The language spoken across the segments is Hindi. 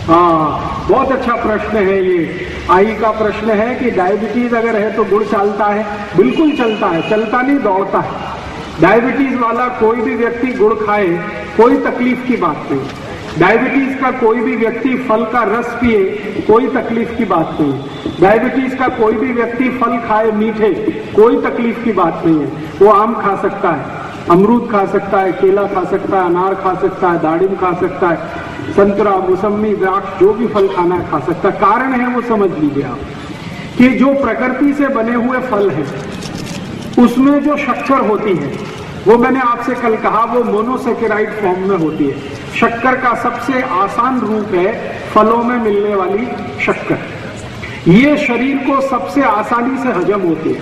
हाँ, बहुत अच्छा प्रश्न है ये। आई का प्रश्न है कि डायबिटीज अगर है तो गुड़ चलता है? बिल्कुल चलता है, चलता नहीं दौड़ता है। डायबिटीज वाला कोई भी व्यक्ति गुड़ खाए कोई तकलीफ की बात नहीं। डायबिटीज का कोई भी व्यक्ति फल का रस पिए कोई तकलीफ की बात नहीं। डायबिटीज का कोई भी व्यक्ति फल खाए मीठे कोई तकलीफ की बात नहीं है। वो आम खा सकता है, अमरूद खा सकता है, केला खा सकता है, अनार खा सकता है, दाड़िम खा सकता है, संतरा, मौसमी, द्राक्ष, जो भी फल खाना है खा सकता है। कारण है वो समझ लीजिए आप कि जो प्रकृति से बने हुए फल हैं उसमें जो शक्कर होती है वो मैंने आपसे कल कहा वो मोनोसेकेराइड फॉर्म में होती है। शक्कर का सबसे आसान रूप है फलों में मिलने वाली शक्कर। ये शरीर को सबसे आसानी से हजम होती है।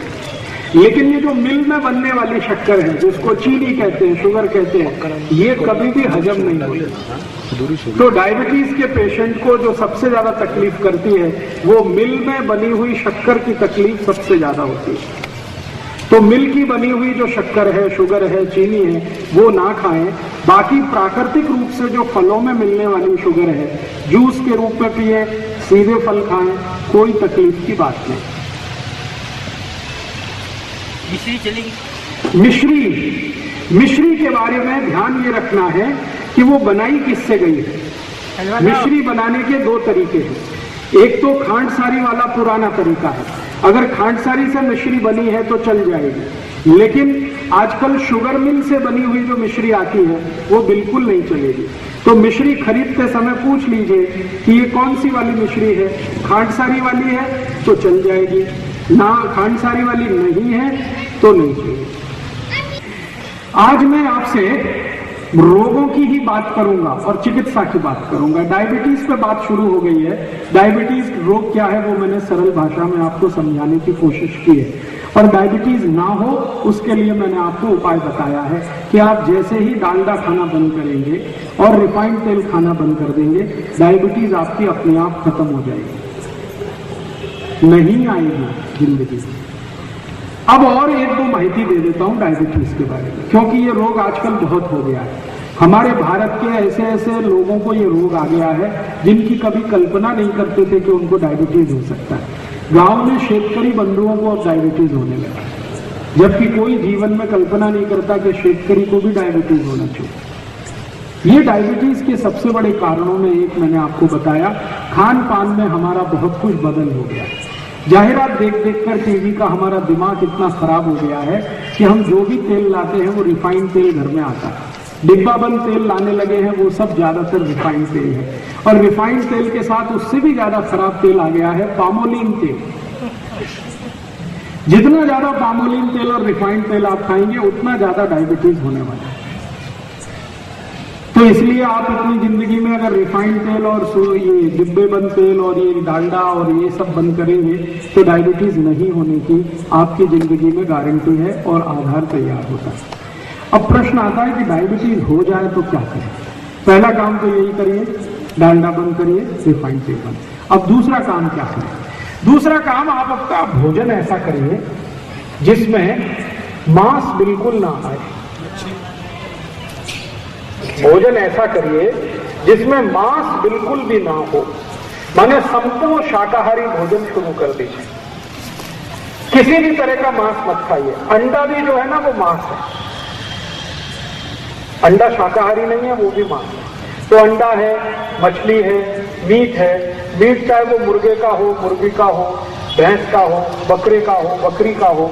लेकिन ये जो मिल में बनने वाली शक्कर है जिसको चीनी कहते हैं, शुगर कहते हैं, ये कभी भी हजम नहीं होती। तो डायबिटीज के पेशेंट को जो सबसे ज्यादा तकलीफ करती है वो मिल में बनी हुई शक्कर की तकलीफ सबसे ज्यादा होती है। तो मिल की बनी हुई जो शक्कर है, शुगर है, चीनी है, वो ना खाएं। बाकी प्राकृतिक रूप से जो फलों में मिलने वाली शुगर है जूस के रूप में पिए, सीधे फल खाएं, कोई तकलीफ की बात नहीं। मिश्री चलेगी? मिश्री के बारे में ध्यान ये रखना है कि वो बनाई किससे गई है। मिश्री बनाने के दो तरीके हैं। एक तो खांडसारी वाला पुराना तरीका है, अगर खांडसारी से मिश्री बनी है तो चल जाएगी। लेकिन आजकल शुगर मिल से बनी हुई जो मिश्री आती है वो बिल्कुल नहीं चलेगी। तो मिश्री खरीदते समय पूछ लीजिए कि ये कौन सी वाली मिश्री है। खांडसारी वाली है तो चल जाएगी, ना खांडसारी वाली नहीं है तो नहीं चलेगी। आज मैं आपसे रोगों की ही बात करूंगा और चिकित्सा की बात करूंगा। डायबिटीज पे बात शुरू हो गई है। डायबिटीज रोग क्या है वो मैंने सरल भाषा में आपको समझाने की कोशिश की है। और डायबिटीज ना हो उसके लिए मैंने आपको उपाय बताया है कि आप जैसे ही डालडा खाना बंद करेंगे और रिफाइंड तेल खाना बंद कर देंगे, डायबिटीज आपकी अपने आप खत्म हो जाएगी, नहीं आएगी जिंदगी में। अब और एक दो माहिती दे देता हूं डायबिटीज के बारे में, क्योंकि ये रोग आजकल बहुत हो गया है। हमारे भारत के ऐसे ऐसे लोगों को ये रोग आ गया है जिनकी कभी कल्पना नहीं करते थे कि उनको डायबिटीज हो सकता है। गांव में शेतकरी बंधुओं को अब डायबिटीज होने लगा, जबकि कोई जीवन में कल्पना नहीं करता कि शेतकरी को भी डायबिटीज होना चाहिए। ये डायबिटीज के सबसे बड़े कारणों में एक मैंने आपको बताया, खान पान में हमारा बहुत कुछ बदल हो गया है। जाहिरात देख देख कर टीवी का हमारा दिमाग इतना खराब हो गया है कि हम जो भी तेल लाते हैं वो रिफाइंड तेल घर में आता है। डिब्बा बंद तेल लाने लगे हैं वो सब ज्यादातर रिफाइंड तेल है। और रिफाइंड तेल के साथ उससे भी ज्यादा खराब तेल आ गया है पामोलिन तेल। जितना ज्यादा पामोलिन तेल और रिफाइंड तेल आप खाएंगे उतना ज्यादा डायबिटीज होने वाला है। तो इसलिए आप अपनी जिंदगी में अगर रिफाइंड तेल और ये डिब्बे बंद तेल और ये डालडा और ये सब बंद करेंगे तो डायबिटीज नहीं होने की आपकी जिंदगी में गारंटी है और आधार तैयार होता है। अब प्रश्न आता है कि डायबिटीज हो जाए तो क्या करें। पहला काम तो यही करिए, डालडा बंद करिए, रिफाइंड तेल बंद। अब दूसरा काम क्या करें? दूसरा काम आप आपका भोजन ऐसा करिए जिसमें मांस बिल्कुल ना आए। भोजन ऐसा करिए जिसमें मांस बिल्कुल भी ना हो, माने संपूर्ण शाकाहारी भोजन शुरू कर दीजिए। किसी भी तरह का मांस मत खाइए। अंडा भी जो है ना वो मांस है, अंडा शाकाहारी नहीं है, वो भी मांस है। तो अंडा है, मछली है, मीट है। मीट चाहे वो मुर्गे का हो, मुर्गी का हो, भैंस का हो, बकरे का हो, बकरी का हो,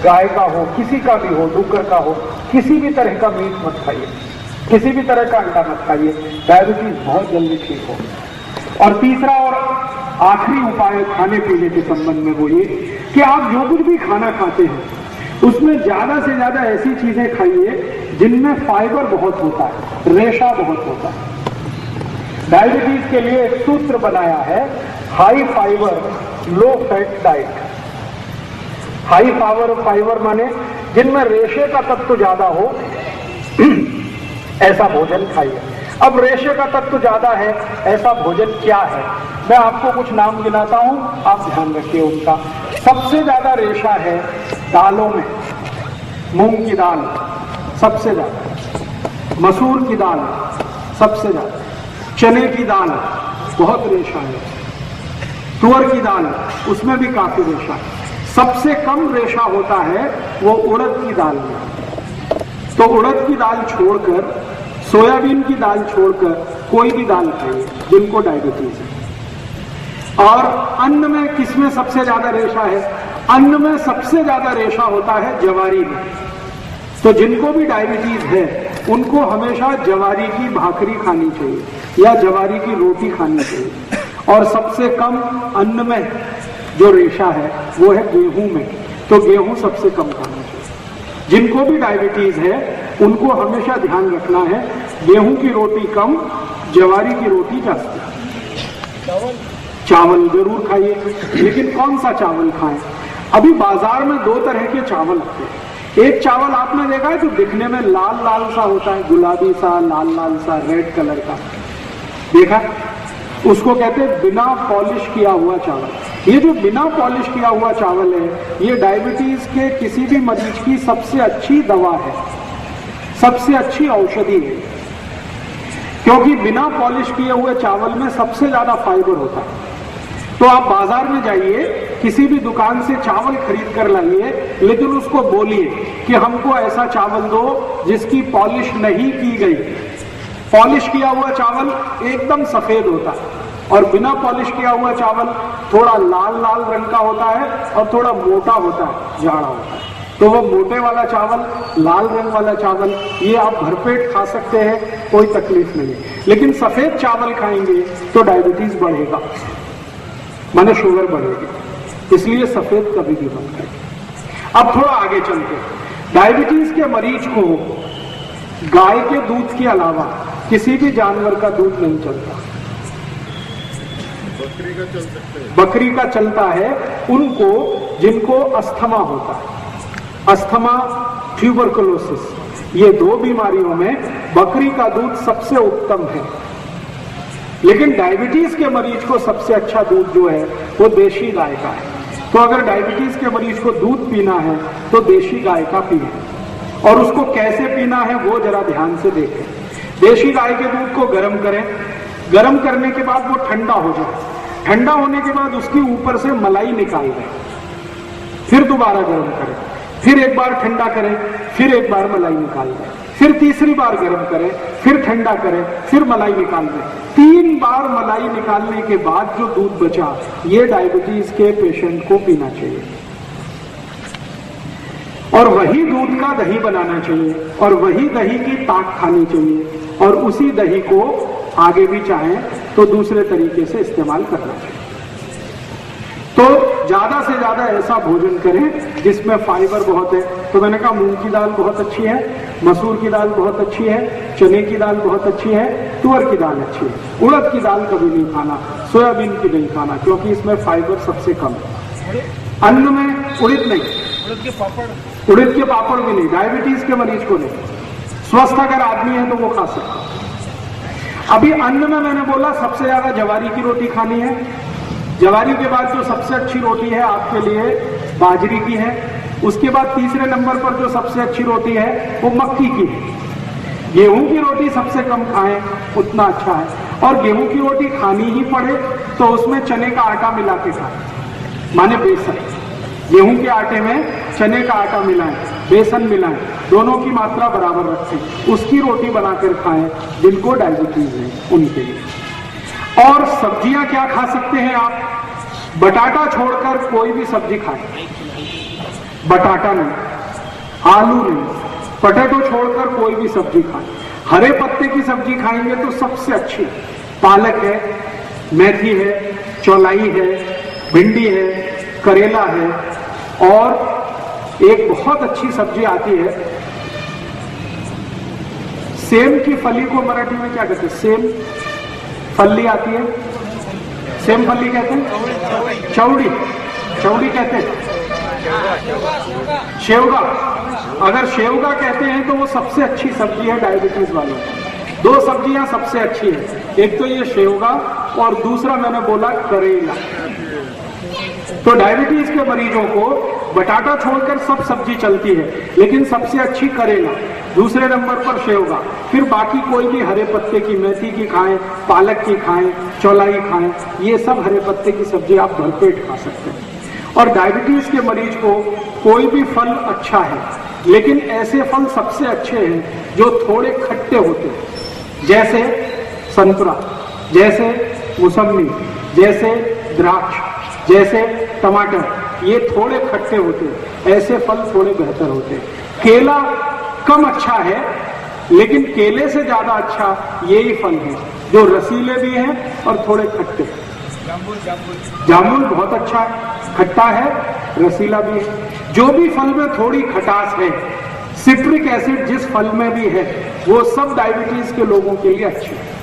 गाय का हो, किसी का भी हो, डुक्कर का हो, किसी भी तरह का मीट मत खाइए, किसी भी तरह का अंडा मत खाइए। डायबिटीज बहुत जल्दी ठीक हो। और तीसरा और आखिरी उपाय खाने पीने के संबंध में वो ये कि आप जो कुछ भी खाना खाते हैं उसमें ज्यादा से ज्यादा ऐसी चीजें खाइए जिनमें फाइबर बहुत होता है, रेशा बहुत होता है। डायबिटीज के लिए एक सूत्र बनाया है, high fibre low fat diet. High fibre माने जिनमें रेशे का तत्व ज्यादा हो ऐसा भोजन खाइए। अब रेशे का तत्व ज्यादा है ऐसा भोजन क्या है? मैं आपको कुछ नाम गिनाता हूं, आप ध्यान रखिए उनका। सबसे ज्यादा रेशा है दालों में। मूंग की दाल सबसे ज्यादा, मसूर की दाल सबसे ज्यादा, चने की दाल बहुत रेशा है, तुअर की दाल उसमें भी काफी रेशा है। सबसे कम रेशा होता है वो उड़द की दाल में। तो उड़द की दाल छोड़कर, सोयाबीन की दाल छोड़कर कोई भी दाल खाइए जिनको डायबिटीज है। और अन्न में किसमें सबसे ज्यादा रेशा है? अन्न में सबसे ज्यादा रेशा होता है जवारी में। तो जिनको भी डायबिटीज है उनको हमेशा जवारी की भाकरी खानी चाहिए या जवारी की रोटी खानी चाहिए। और सबसे कम अन्न में जो रेशा है वो है गेहूं में, तो गेहूं सबसे कम खाना चाहिए। जिनको भी डायबिटीज है उनको हमेशा ध्यान रखना है गेहूं की रोटी कम, जवारी की रोटी जास्ती। चावल जरूर खाइए, लेकिन कौन सा चावल खाएं? अभी बाजार में दो तरह के चावल आते हैं। एक चावल आपने देखा है जो दिखने में लाल लाल सा होता है, गुलाबी सा, लाल लाल सा, रेड कलर का, देखा? उसको कहते हैं बिना पॉलिश किया हुआ चावल। ये जो बिना पॉलिश किया हुआ चावल है, ये डायबिटीज के किसी भी मरीज की सबसे अच्छी दवा है, सबसे अच्छी औषधि है। क्योंकि बिना पॉलिश किए हुए चावल में सबसे ज्यादा फाइबर होता है। तो आप बाजार में जाइए, किसी भी दुकान से चावल खरीद कर लाइए, लेकिन उसको बोलिए कि हमको ऐसा चावल दो जिसकी पॉलिश नहीं की गई। पॉलिश किया हुआ चावल एकदम सफेद होता है और बिना पॉलिश किया हुआ चावल थोड़ा लाल लाल रंग का होता है और थोड़ा मोटा होता है, जाड़ा होता है। तो वो मोटे वाला चावल, लाल रंग वाला चावल, ये आप भरपेट खा सकते हैं, कोई तकलीफ नहीं। लेकिन सफेद चावल खाएंगे तो डायबिटीज बढ़ेगा, माने शुगर बढ़ेगी। इसलिए सफेद कभी भी मत खाइए। अब थोड़ा आगे चलते, डायबिटीज के मरीज को गाय के दूध के अलावा किसी भी जानवर का दूध नहीं चलता। बकरी का चल सकते हैं। बकरी का चलता है उनको जिनको अस्थमा होता है। अस्थमा, ट्यूबरकुलोसिस, ये दो बीमारियों में बकरी का दूध सबसे उत्तम है। लेकिन डायबिटीज के मरीज को सबसे अच्छा दूध जो है वो देशी गाय का है। तो अगर डायबिटीज के मरीज को दूध पीना है तो देशी गाय का पिए, और उसको कैसे पीना है वो जरा ध्यान से देखें। देशी गाय के दूध को गर्म करें, गर्म करने के बाद वो ठंडा हो जाए, ठंडा होने के बाद उसके ऊपर से मलाई निकाल दें, फिर दोबारा गर्म करें, फिर एक बार ठंडा करें, फिर एक बार मलाई निकाल दें, फिर तीसरी बार गर्म करें, फिर ठंडा करें, फिर मलाई निकाल दें। 3 बार मलाई निकालने के बाद जो दूध बचा, ये डायबिटीज के पेशेंट को पीना चाहिए। और वही दूध का दही बनाना चाहिए और वही दही की ताक खानी चाहिए, और उसी दही को आगे भी चाहें तो दूसरे तरीके से इस्तेमाल करना चाहिए। तो ज्यादा से ज्यादा ऐसा भोजन करें जिसमें फाइबर बहुत है। तो मैंने कहा मूंग की दाल बहुत अच्छी है, मसूर की दाल बहुत अच्छी है, चने की दाल बहुत अच्छी है, तुअर की दाल अच्छी है। उड़द की दाल कभी नहीं खाना, सोयाबीन की नहीं खाना, क्योंकि इसमें फाइबर सबसे कम है। अन्न में उड़द नहीं, उड़द के पापड़, उड़द के पापड़ भी नहीं, डायबिटीज के मरीज को नहीं। स्वस्थ अगर आदमी है तो वो खा सकता है। अभी अन्न में मैंने बोला सबसे ज्यादा जवारी की रोटी खानी है। जवारी के बाद जो सबसे अच्छी रोटी है आपके लिए बाजरी की है। उसके बाद तीसरे नंबर पर जो सबसे अच्छी रोटी है वो मक्की की है। गेहूं की रोटी सबसे कम खाएं उतना अच्छा है, और गेहूं की रोटी खानी ही पड़े तो उसमें चने का आटा मिला के खाएं, माने बेसन। गेहूं के आटे में चने का आटा मिलाएं, बेसन मिलाएं, दोनों की मात्रा बराबर रखें, उसकी रोटी बनाकर खाएं जिनको डायबिटीज है उनके लिए। और सब्जियां क्या खा सकते हैं आप? बटाटा छोड़कर कोई भी सब्जी खाएं। बटाटा नहीं, आलू नहीं, पोटैटो छोड़कर कोई भी सब्जी खाएं। हरे पत्ते की सब्जी खाएंगे तो सबसे अच्छी पालक है, मेथी है, चौलाई है, भिंडी है, करेला है, और एक बहुत अच्छी सब्जी आती है सेम की फली को मराठी में क्या कहते हैं? सेम फली आती है, सेम फली कहते हैं, चौड़ी, चौड़ी कहते हैं, शेवगा। अगर शेवगा कहते हैं तो वो सबसे अच्छी सब्जी है डायबिटीज वालों को। 2 सब्जियां सबसे अच्छी है, एक तो ये शेवगा और दूसरा मैंने बोला करेला। तो डायबिटीज के मरीजों को बटाटा छोड़कर सब सब्जी चलती है, लेकिन सबसे अच्छी करेला, दूसरे नंबर पर सेवगा, फिर बाकी कोई भी हरे पत्ते की, मेथी की खाएं, पालक की खाएं, चौलाई खाएं, ये सब हरे पत्ते की सब्जी आप भरपेट खा सकते हैं। और डायबिटीज के मरीज को कोई भी फल अच्छा है, लेकिन ऐसे फल सबसे अच्छे हैं जो थोड़े खट्टे होते हैं, जैसे संतरा, जैसे मौसमी, जैसे द्राक्ष, जैसे टमाटर, ये थोड़े खट्टे होते हैं, ऐसे फल थोड़े बेहतर होते हैं। केला कम अच्छा है, लेकिन केले से ज्यादा अच्छा यही फल है जो रसीले भी हैं और थोड़े खट्टे। जामुन बहुत अच्छा है, खट्टा है, रसीला भी है। जो भी फल में थोड़ी खटास है, सिट्रिक एसिड जिस फल में भी है, वो सब डायबिटीज के लोगों के लिए अच्छे है।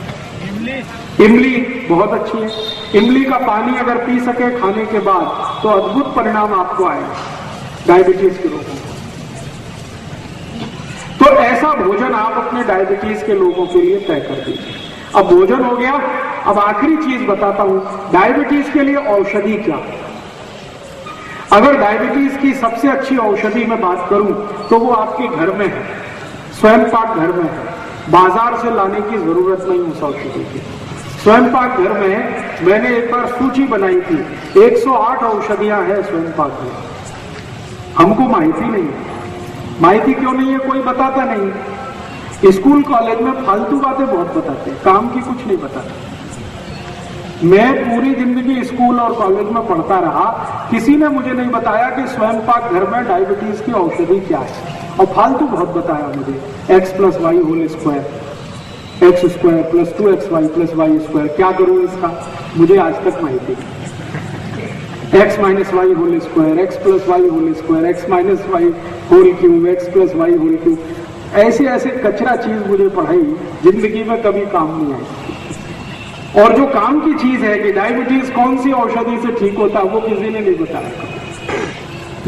इमली बहुत अच्छी है, इमली का पानी अगर पी सके खाने के बाद तो अद्भुत परिणाम आपको आएगा डायबिटीज के लोगों को। तो ऐसा भोजन आप अपने डायबिटीज के लोगों के लिए तय कर दीजिए। अब भोजन हो गया, अब आखिरी चीज बताता हूं, डायबिटीज के लिए औषधि क्या है। अगर डायबिटीज की सबसे अच्छी औषधि मैं बात करूं तो वो आपके घर में है, स्वयं पाक घर में है, बाजार से लाने की जरूरत नहीं उस औषधि की। स्वयं पाक घर में मैंने एक बार सूची बनाई थी, 108 औषधियां हैं स्वयं पाक में। हमको माहिती नहीं है, माहिती क्यों नहीं है, कोई बताता नहीं। स्कूल कॉलेज में फालतू बातें बहुत बताते हैं, काम की कुछ नहीं बताते। मैं पूरी जिंदगी स्कूल और कॉलेज में पढ़ता रहा, किसी ने मुझे नहीं बताया कि स्वयं पाक घर में डायबिटीज की औषधि क्या है। और फालतू बहुत बताया मुझे, x + y whole square, x² + 2xy + y², क्या करूं इसका, मुझे आज तक माहिती नहीं। x - y whole square, x + y whole square, x - y whole cube, x + y whole cube, ऐसे ऐसे कचरा चीज मुझे पढ़ाई, जिंदगी में कभी काम नहीं आई। और जो काम की चीज है कि डायबिटीज कौन सी औषधि से ठीक होता है, वो किसी ने नहीं बताया।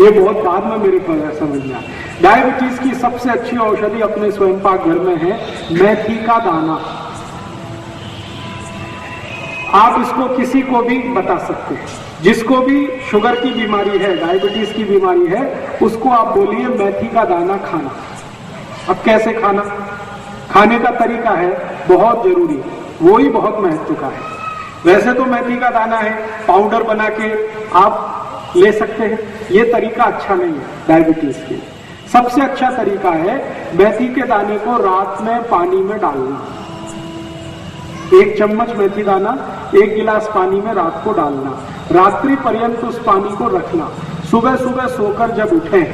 ये बहुत बाद में मेरे को समझ में आया। डायबिटीज की सबसे अच्छी औषधि अपने स्वयं पाक घर में है मेथी का दाना। आप इसको किसी को भी बता सकते हैं, जिसको भी शुगर की बीमारी है, डायबिटीज की बीमारी है, उसको आप बोलिए मेथी का दाना खाना। अब कैसे खाना, खाने का तरीका है बहुत जरूरी, वो ही बहुत महत्व का है। वैसे तो मेथी का दाना है, पाउडर बना के आप ले सकते हैं, ये तरीका अच्छा नहीं है डायबिटीज के। सबसे अच्छा तरीका है मेथी के दाने को रात में पानी में डालना, 1 चम्मच मेथी दाना 1 गिलास पानी में रात को डालना, रात्रि पर्यंत उस पानी को रखना, सुबह सुबह सोकर जब उठें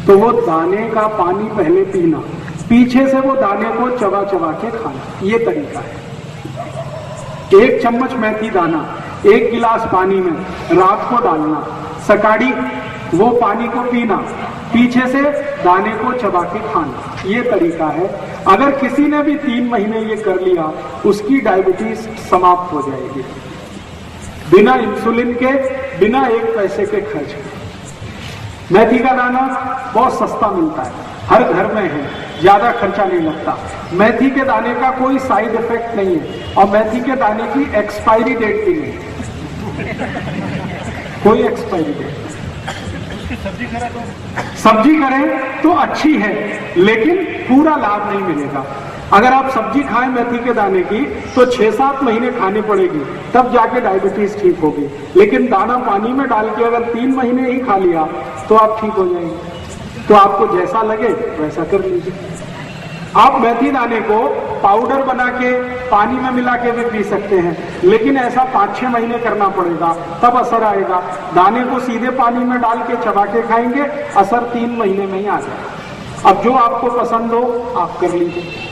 तो वो दाने का पानी पहले पीना, पीछे से वो दाने को चबा चबा के खाना, ये तरीका है। 1 चम्मच मेथी दाना 1 गिलास पानी में रात को डालना, सकाड़ी वो पानी को पीना, पीछे से दाने को चबा के खाना, ये तरीका है। अगर किसी ने भी 3 महीने ये कर लिया, उसकी डायबिटीज समाप्त हो जाएगी, बिना इंसुलिन के, बिना 1 पैसे के खर्च के। मेथी का दाना बहुत सस्ता मिलता है, हर घर में है, ज्यादा खर्चा नहीं लगता। मेथी के दाने का कोई साइड इफेक्ट नहीं है, और मेथी के दाने की एक्सपायरी डेट भी नहीं है, कोई एक्सपायरी डेट। सब्जी करें तो अच्छी है, लेकिन पूरा लाभ नहीं मिलेगा। अगर आप सब्जी खाएं मेथी के दाने की तो 6-7 महीने खानी पड़ेगी, तब जाके डायबिटीज ठीक होगी। लेकिन दाना पानी में डाल के अगर 3 महीने ही खा लिया तो आप ठीक हो जाएंगे। तो आपको जैसा लगे वैसा कर लीजिए। आप मेथी दाने को पाउडर बना के पानी में मिला के भी पी सकते हैं, लेकिन ऐसा 5-6 महीने करना पड़ेगा, तब असर आएगा। दाने को सीधे पानी में डाल के चबा के खाएंगे, असर 3 महीने में ही आ जाएगा। अब जो आपको पसंद हो आप कर लीजिए।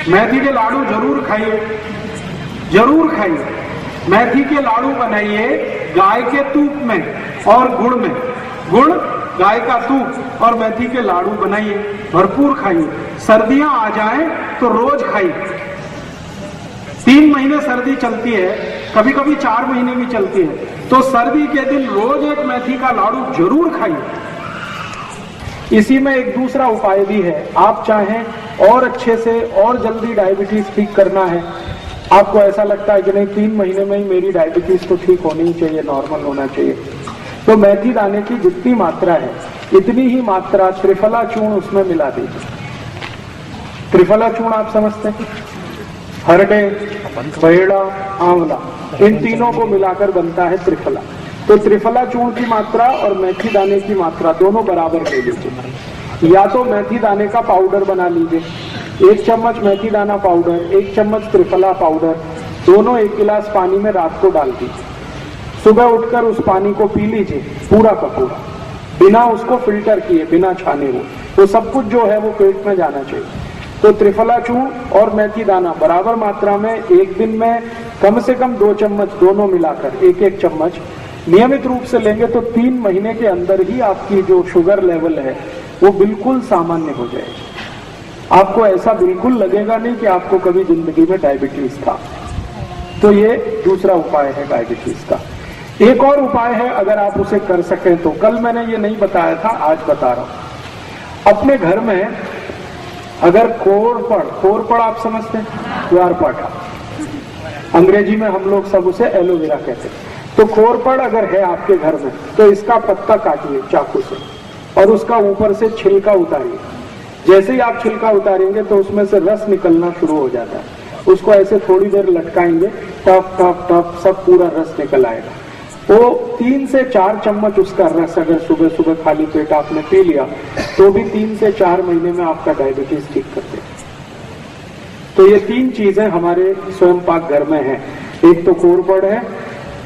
मेथी के लाडू जरूर खाइए, जरूर खाइए। मेथी के लाडू बनाइए गाय के तूप में और गुड़ में, गुड़, गाय का तूप और मेथी के लाडू बनाइए, भरपूर खाइए। सर्दियां आ जाएं तो रोज खाइए। 3 महीने सर्दी चलती है, कभी कभी 4 महीने भी चलती है, तो सर्दी के दिन रोज एक मेथी का लाडू जरूर खाइए। इसी में एक दूसरा उपाय भी है, आप चाहें और अच्छे से और जल्दी डायबिटीज ठीक करना है, आपको ऐसा लगता है कि नहीं 3 महीने में ही मेरी डायबिटीज तो ठीक होनी ही चाहिए, नॉर्मल होना चाहिए, तो मेथी दाने की जितनी मात्रा है इतनी ही मात्रा त्रिफला चूर्ण उसमें मिला दीजिए। त्रिफला चूर्ण आप समझते हैं, हरडे, पेड़ा, आंवला, इन तीनों को मिलाकर बनता है त्रिफला। तो त्रिफला चूर्ण की मात्रा और मेथी दाने की मात्रा दोनों बराबर ले लीजिए। या तो मेथी दाने का पाउडर बना लीजिए, 1 चम्मच मेथी दाना पाउडर, 1 चम्मच त्रिफला पाउडर, दोनों 1 गिलास पानी में रात को डाल दीजिए। सुबह उठकर उस पानी को पी लीजिए पूरा का पूरा, बिना उसको फिल्टर किए, बिना छाने हुए। वो सब कुछ जो है वो पेट में जाना चाहिए। तो त्रिफला चूर्ण और मेथी दाना बराबर मात्रा में एक दिन में कम से कम 2 चम्मच दोनों मिलाकर 1-1 चम्मच नियमित रूप से लेंगे तो 3 महीने के अंदर ही आपकी जो शुगर लेवल है वो बिल्कुल सामान्य हो जाएगी। आपको ऐसा बिल्कुल लगेगा नहीं कि आपको कभी जिंदगी में डायबिटीज था। तो ये दूसरा उपाय है डायबिटीज का। एक और उपाय है, अगर आप उसे कर सकें तो, कल मैंने ये नहीं बताया था, आज बता रहा हूं। अपने घर में अगर कोरपड़ आप समझते हैं, ग्वारपाठा, अंग्रेजी में हम लोग सब उसे एलोवेरा कहते हैं। तो कोरपड़ अगर है आपके घर में तो इसका पत्ता काटिए चाकू से और उसका ऊपर से छिलका उतारिए। जैसे ही आप छिलका उतारेंगे तो उसमें से रस निकलना शुरू हो जाता है। उसको ऐसे थोड़ी देर लटकाएंगे, टप टप टप सब पूरा रस निकल आएगा। वो 3 से 4 चम्मच उसका रस अगर सुबह सुबह खाली पेट आपने पी लिया तो भी 3 से 4 महीने में आपका डायबिटीज ठीक कर देगा। तो ये 3 चीजें हमारे स्वयं पाक घर में हैं। एक तो कोरपड़ है,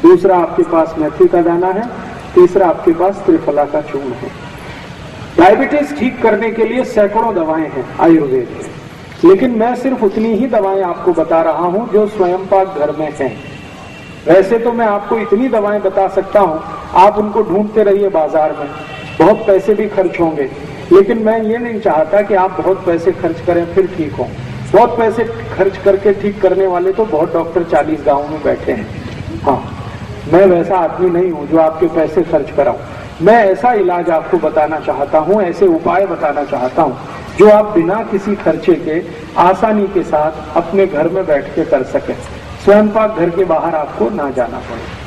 दूसरा आपके पास मेथी का दाना है, तीसरा आपके पास त्रिफला का चूर्ण है। डायबिटीज ठीक करने के लिए सैकड़ों दवाएं हैं आयुर्वेद में, लेकिन मैं सिर्फ उतनी ही दवाएं आपको बता रहा हूं जो स्वयं पाक घर में हैं। वैसे तो मैं आपको इतनी दवाएं बता सकता हूं, आप उनको ढूंढते रहिए बाजार में, बहुत पैसे भी खर्च होंगे, लेकिन मैं ये नहीं चाहता कि आप बहुत पैसे खर्च करें फिर ठीक हो। बहुत पैसे खर्च करके ठीक करने वाले तो बहुत डॉक्टर 40 गांव में बैठे हैं। हाँ, मैं वैसा आदमी नहीं हूं जो आपके पैसे खर्च कराऊं। मैं ऐसा इलाज आपको बताना चाहता हूं, ऐसे उपाय बताना चाहता हूं जो आप बिना किसी खर्चे के आसानी के साथ अपने घर में बैठ के कर सकें। स्वयं पाक घर के बाहर आपको ना जाना पड़े।